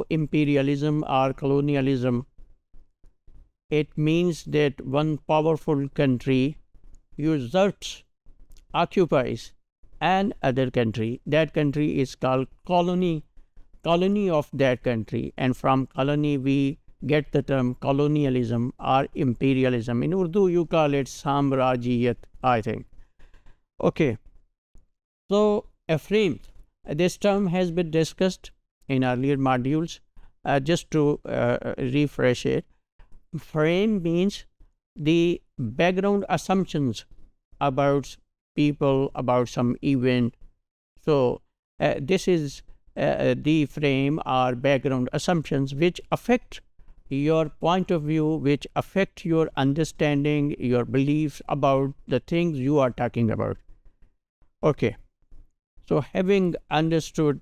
imperialism or colonialism, it means that one powerful country usurps, occupies an other country. That country is called colony of that country, and from colony we get the term colonialism or imperialism. In Urdu you call it samrajiyat, I think. Okay, so frame, this term has been discussed in earlier modules. Just to refresh it, frame means the background assumptions about people, about some event. So this is the frame or background assumptions which affect your point of view, which affect your understanding, your beliefs about the things you are talking about. Okay, so having understood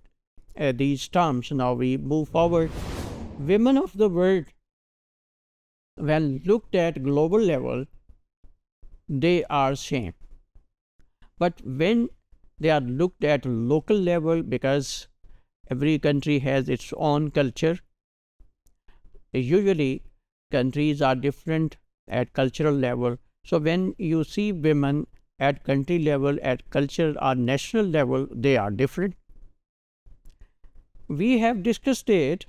these terms, now we move forward. Women of the world, when looked at global level, they are same. But when they are looked at local level, because every country has its own culture, usually countries are different at cultural level. So when you see women at country level, at cultural or national level, they are different. We have discussed it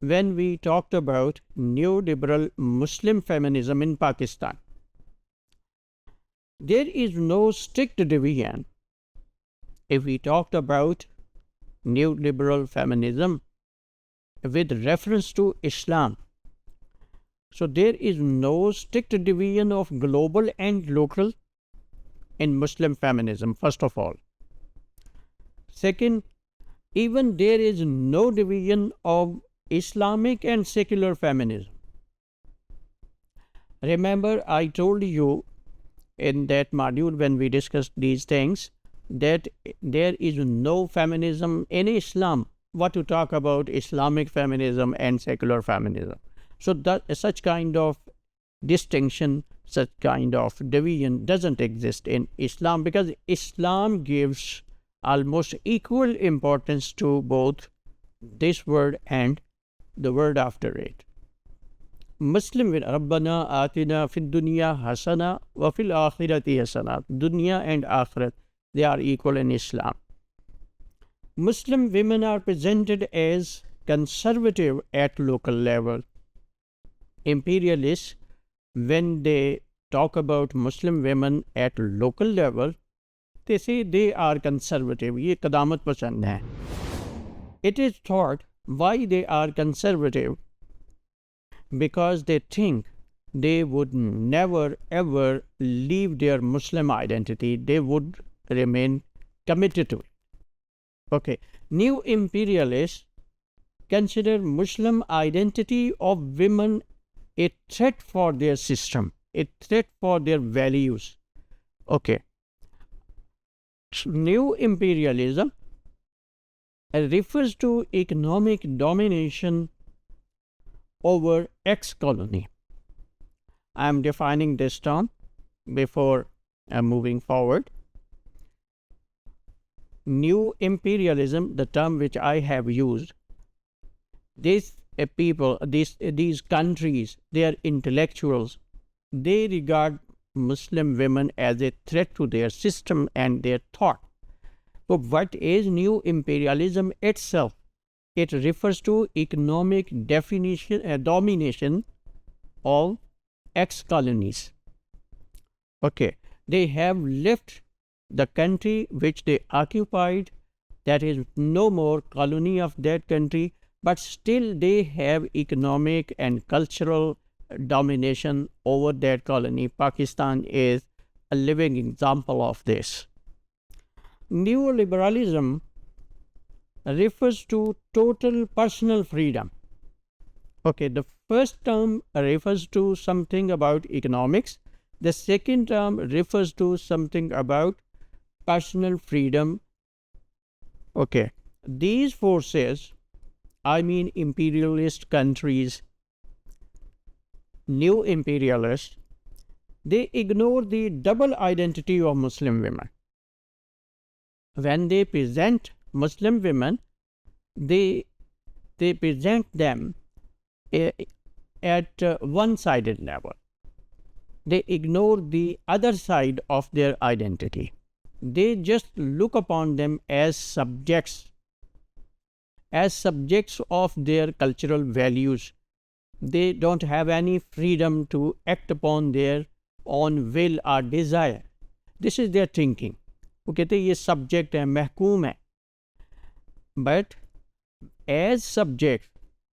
when we talked about neoliberal Muslim feminism in Pakistan. There is no strict division if we talked about neoliberal feminism with reference to Islam. So there is no strict division of global and local in Muslim feminism, first of all. Second, even there is no division of Islamic and secular feminism. Remember, I told you in that module when we discussed these things that there is no feminism in Islam. What to talk about Islamic feminism and secular feminism? So that such kind of distinction, such kind of division doesn't exist in Islam, because Islam gives almost equal importance to both this word and the word after it. Muslim with Rabbana Atina fid dunya hasana wa fil akhirati hasana. Dunya and akhirat, they are equal in Islam. Muslim women are presented as conservative at local level. Imperialists, when they talk about Muslim women at local level, they say they are conservative. Ye qadamat pasand hai. It is thought why they are conservative, because they think they would never ever leave their Muslim identity. They would remain committed to it. Okay, new imperialists consider Muslim identity of women a threat for their system, a threat for their values. Okay, new imperialism refers to economic domination over ex-colony. I am defining this term before moving forward. New imperialism, the term which I have used, these people, these countries, they are intellectuals. They regard Muslim women as a threat to their system and their thought. So what is new imperialism itself? It refers to economic domination of ex-colonies. Okay, they have left the country which they occupied. That is no more colony of that country, but still they have economic and cultural domination over that colony. Pakistan is a living example of this. Neoliberalism refers to total personal freedom. Okay, the first term refers to something about economics. The second term refers to something about personal freedom. Okay, these forces, I mean imperialist countries, new imperialists, they ignore the double identity of Muslim women. When they present Muslim women, they they present them at one-sided level. They ignore the other side of their identity. They just look upon them as subjects of their cultural values. They don't have any freedom to act upon their own will or desire. This is their thinking. वो कहते हैं ये subject है, महकूम है. But as subject,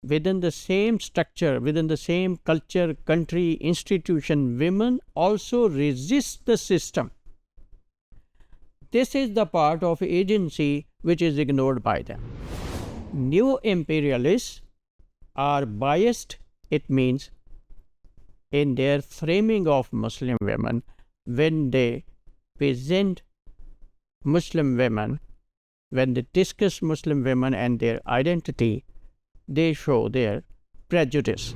within the same structure, within the same culture, country, institution, women also resist the system. This is the part of agency which is ignored by them. New imperialists are biased, it means, in their framing of Muslim women when they present Muslim women, when they discuss Muslim women and their identity, they show their prejudice.